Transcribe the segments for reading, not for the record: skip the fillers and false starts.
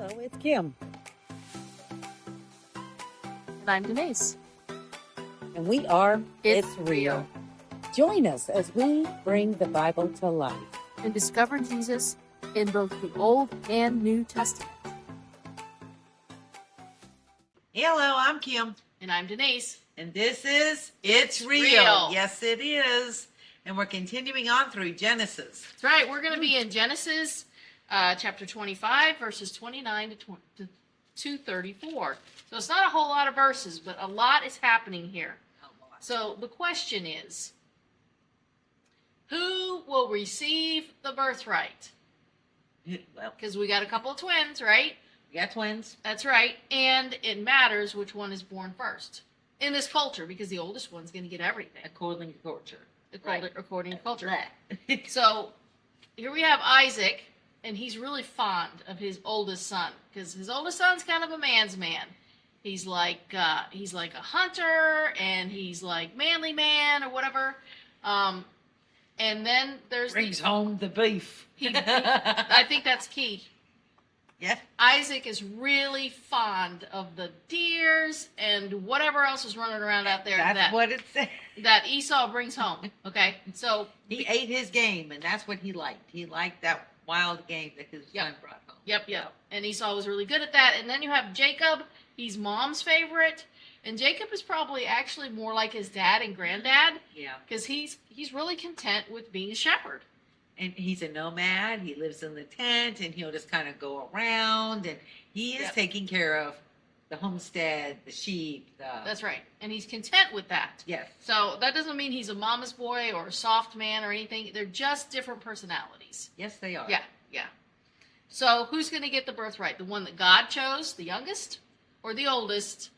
Hello, it's Kim, And I'm Denise. and we are It's Real. Join us as we bring the Bible to life. And discover Jesus in both the Old and New Testament. Hello, I'm Kim, And I'm Denise. and this is It's Real. Real. Yes, it is. And we're continuing on through Genesis. That's right. We're going to be in Genesis chapter 25, verses 29 to 234. So it's not a whole lot of verses, but a lot is happening here. So the question is, who will receive the birthright? Well, Because we got a couple of twins, right? we got twins. That's right. And it matters which one is born first in this culture, because the oldest one's going to get everything. According to culture. According to culture. Blah. So here we have Isaac, and he's really fond of his oldest son, because his oldest son's kind of a man's man. He's like a hunter, and he's like manly man or whatever. And then there's Brings home the beef. I think that's key. Yeah. Isaac is really fond of the deers and whatever else is running around out there That's what it said. that Esau brings home. Okay, so He ate his game, and that's what he liked. He liked that wild game that his son brought home. Yep. And Esau was really good at that. And then you have Jacob. He's mom's favorite. And Jacob is probably actually more like his dad and granddad, Yeah. because he's really content with being a shepherd. And he's a nomad. He lives in the tent, and he'll just kind of go around, and he is Yep. taking care of the homestead, the sheep. That's right. And he's content with that. Yes. So that doesn't mean he's a mama's boy or a soft man or anything. They're just different personalities. Yes, they are. Yeah. So who's going to get the birthright? The one that God chose, the youngest, or the oldest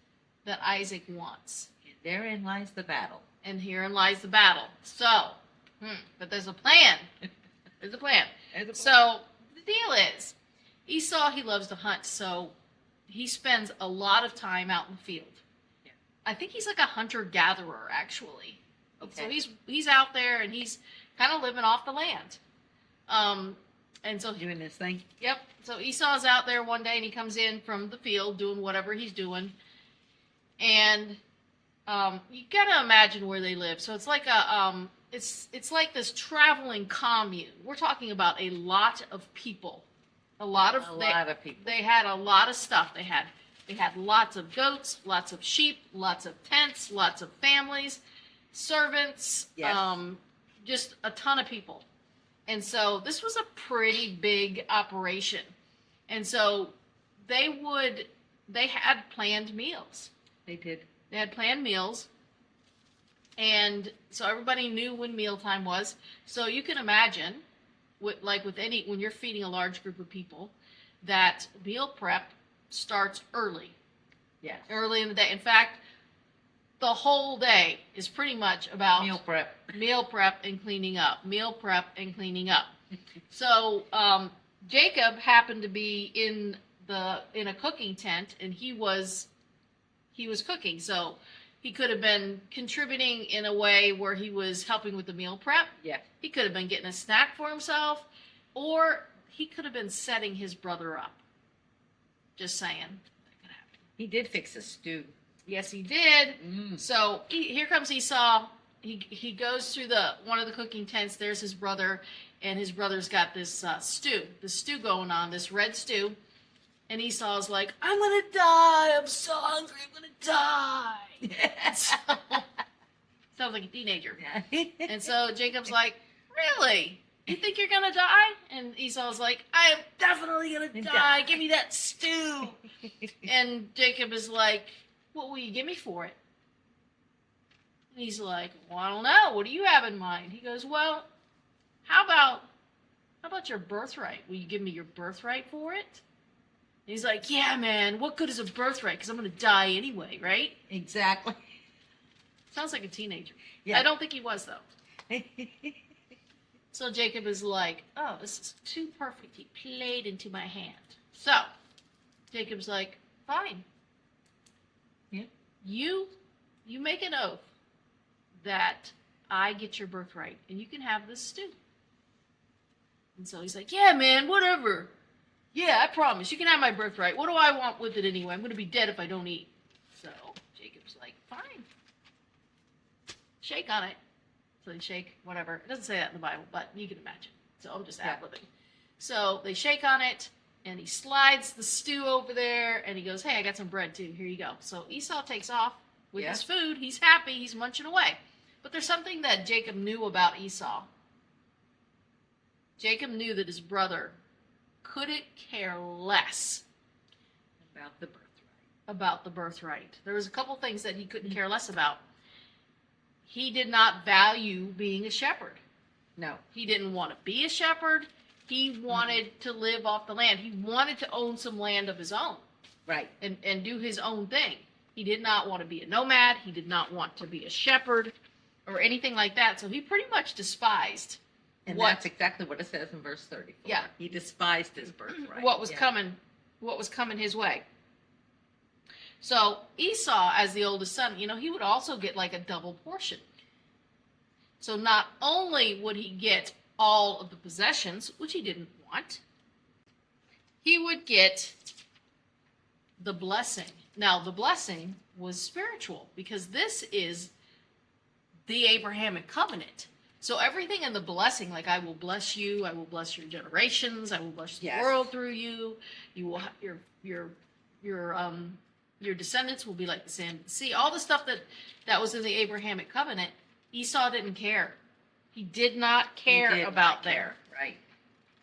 that Isaac wants? And therein lies the battle. And herein lies the battle. So, but there's a plan. There's a plan. So the deal is, Esau, he loves to hunt, so he spends a lot of time out in the field. Yeah. I think he's like a hunter-gatherer, actually. Okay. So he's out there, and he's kind of living off the land. And so Doing this thing. Yep. So Esau's out there one day, and he comes in from the field doing whatever he's doing. And you gotta imagine where they live. So it's like it's like this traveling commune. We're talking about a lot of people, a lot of people. They had a lot of stuff. They had lots of goats, lots of sheep, lots of tents, lots of families, servants, Yes. just a ton of people. And so this was a pretty big operation. And so they had planned meals. They did. They had planned meals. And so everybody knew when mealtime was. So you can imagine, when you're feeding a large group of people, that meal prep starts early. Yes. Early in the day. In fact, the whole day is pretty much about Meal prep. meal prep and cleaning up. Meal prep and cleaning up. So Jacob happened to be in a cooking tent, and he was cooking. So he could have been contributing in a way where he was helping with the meal prep. Yes. He could have been getting a snack for himself, or he could have been setting his brother up. Just saying. That could happen. He did fix a stew. Yes, he did. Mm. So here comes Esau. He goes through one of the cooking tents. There's his brother, and his brother's got this stew going on, this red stew. And Esau's like, "I'm gonna die. I'm so hungry. I'm gonna die." Sounds like a teenager. And so Jacob's like, "Really? You think you're gonna die?" And Esau's like, "I am definitely gonna die. Give me that stew." And Jacob is like, "What will you give me for it?" And he's like, "Well, I don't know. What do you have in mind?" He goes, "Well, how about your birthright? Will you give me your birthright for it?" And he's like, "Yeah, man. What good is a birthright? Because I'm going to die anyway, right?" Exactly. Sounds like a teenager. Yeah. I don't think he was, though. So Jacob is like, "Oh, this is too perfect. He played into my hand." So Jacob's like, "Fine. Yeah. You make an oath that I get your birthright, and you can have this stew." And so he's like, "Yeah, man, whatever." Yeah, I promise. You can have my birthright. What do I want with it anyway? I'm going to be dead if I don't eat. So Jacob's like, fine. Shake on it. So they shake, whatever. It doesn't say that in the Bible, but you can imagine. So I'm just ad-libbing. So they shake on it, and he slides the stew over there, and he goes, hey, I got some bread too. Here you go. So Esau takes off with his food. He's happy. He's munching away. But there's something that Jacob knew about Esau. Jacob knew that his brother couldn't care less about the birthright. There was a couple things that he couldn't care less about. He did not value being a shepherd. No. He didn't want to be a shepherd. He wanted to live off the land. He wanted to own some land of his own. Right. And do his own thing. He did not want to be a nomad. He did not want to be a shepherd or anything like that. So he pretty much despised. And that's exactly what it says in verse 34. Yeah. He despised his birthright. What was coming his way. So Esau, as the oldest son, he would also get like a double portion. So not only would he get all of the possessions, which he didn't want, he would get the blessing. Now, the blessing was spiritual because this is the Abrahamic covenant. So everything in the blessing, like I will bless you, I will bless your generations, I will bless the world through you. You will your descendants will be like the sand of the sea. All the stuff that was in the Abrahamic covenant, Esau didn't care. He did not care about there. Right.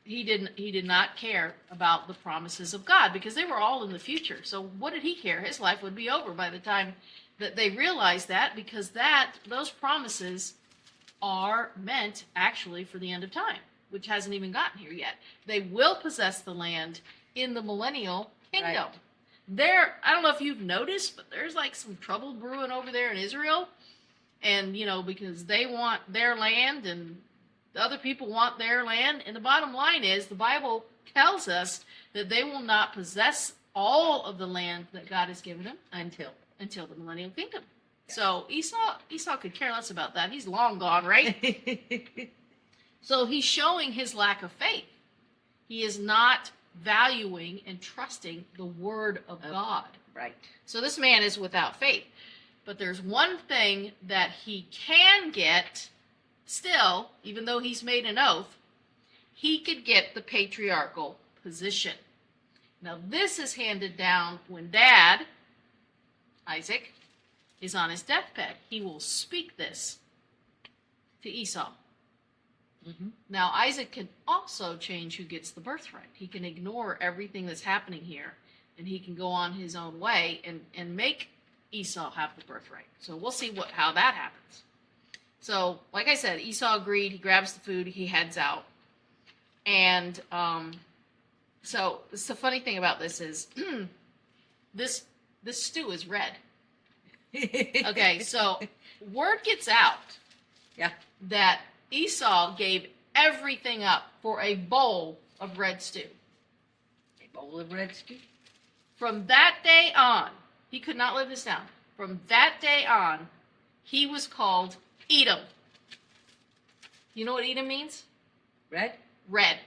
He did not care about the promises of God because they were all in the future. So what did he care? His life would be over by the time that they realized that, because those promises are meant actually for the end of time, which hasn't even gotten here yet. They will possess the land in the millennial kingdom. Right. I don't know if you've noticed, but there's like some trouble brewing over there in Israel. And, because they want their land and the other people want their land. And the bottom line is the Bible tells us that they will not possess all of the land that God has given them until the millennial kingdom. Yes. So Esau could care less about that. He's long gone, right? So he's showing his lack of faith. He is not valuing and trusting the word of God. Right. So this man is without faith. But there's one thing that he can get still, even though he's made an oath, he could get the patriarchal position. Now this is handed down when Dad, Isaac, is on his deathbed. He will speak this to Esau. Mm-hmm. Now Isaac can also change who gets the birthright. He can ignore everything that's happening here, and he can go on his own way and make Esau have the birthright. So we'll see how that happens. So, like I said, Esau agreed. He grabs the food. He heads out. And so the funny thing about this is this stew is red. Okay, so word gets out that Esau gave everything up for a bowl of red stew. A bowl of red stew? From that day on, he could not live this down. From that day on, he was called Edom. You know what Edom means? Red? Red.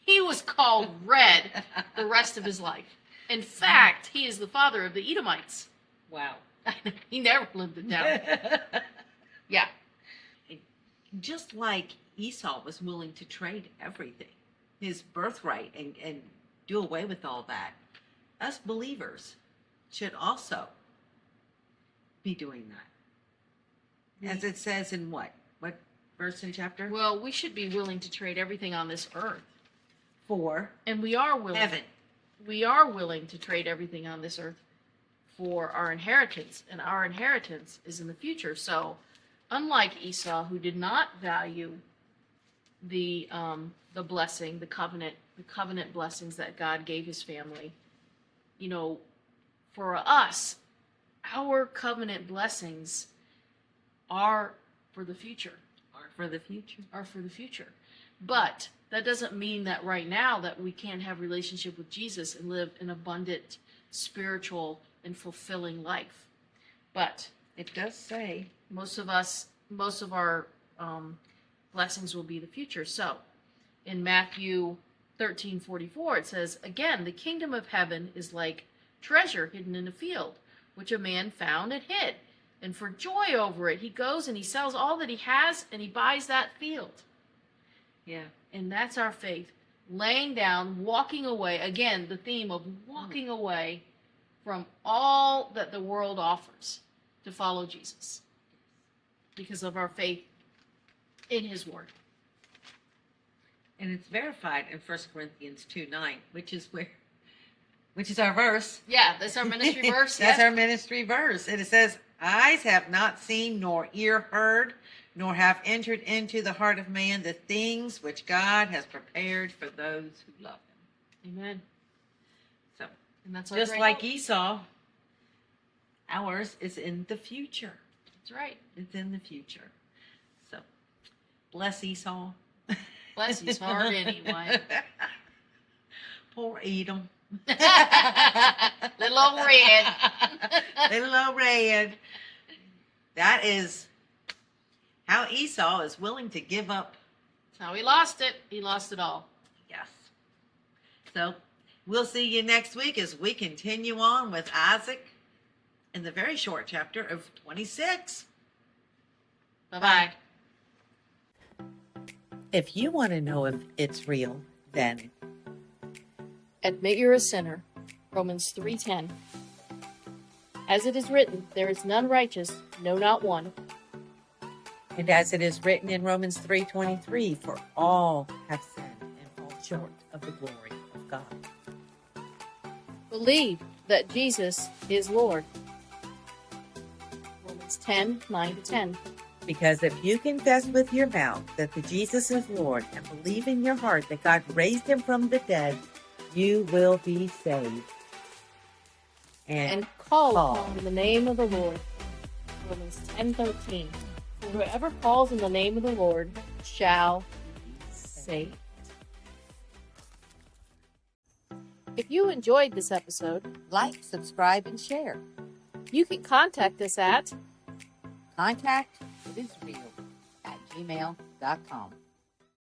He was called Red the rest of his life. In fact, he is the father of the Edomites. Wow. He never lived it down. Yeah. Just like Esau was willing to trade everything, his birthright, and do away with all that, us believers should also be doing that. As it says in what verse and chapter? Well, we should be willing to trade everything on this earth. And we are willing. Heaven. We are willing to trade everything on this earth for our inheritance, and our inheritance is in the future. So, unlike Esau, who did not value the blessing, the covenant blessings that God gave his family, for us, our covenant blessings are for the future. Are for the future. But that doesn't mean that right now that we can't have relationship with Jesus and live an abundant, spiritual, and fulfilling life. But it does say most of our blessings will be the future. So in Matthew 13:44, it says, again, the kingdom of heaven is like treasure hidden in a field, which a man found and hid. And for joy over it, he goes and he sells all that he has and he buys that field. Yeah. And that's our faith. Laying down, walking away. Again, the theme of walking away from all that the world offers to follow Jesus because of our faith in his word. And it's verified in 1 Corinthians 2:9, which is our verse. Yeah, that's our ministry verse. That's yes. our ministry verse. And it says, eyes have not seen, nor ear heard, nor have entered into the heart of man the things which God has prepared for those who love him. Amen. So, And that's our just great like hope. Esau, ours is in the future. That's right. It's in the future. So, bless Esau. Bless his heart anyway. Poor Edom. Little old red. Little old red. That is how Esau is willing to give up. That's how he lost it. He lost it all. Yes. So we'll see you next week as we continue on with Isaac in the very short chapter of 26. Bye-bye. If you want to know if it's real, then Admit you're a sinner. Romans 3:10. As it is written, there is none righteous, no, not one. and as it is written in Romans 3:23, for all have sinned and fall short of the glory of God. Believe that Jesus is Lord. Romans 10:9-10. Because if you confess with your mouth that the Jesus is Lord and believe in your heart that God raised him from the dead, you will be saved. And call upon the name of the Lord. Romans 10:13. For whoever calls in the name of the Lord shall be saved. If you enjoyed this episode, like, subscribe, and share. you can contact us at Contact itisreal@gmail.com.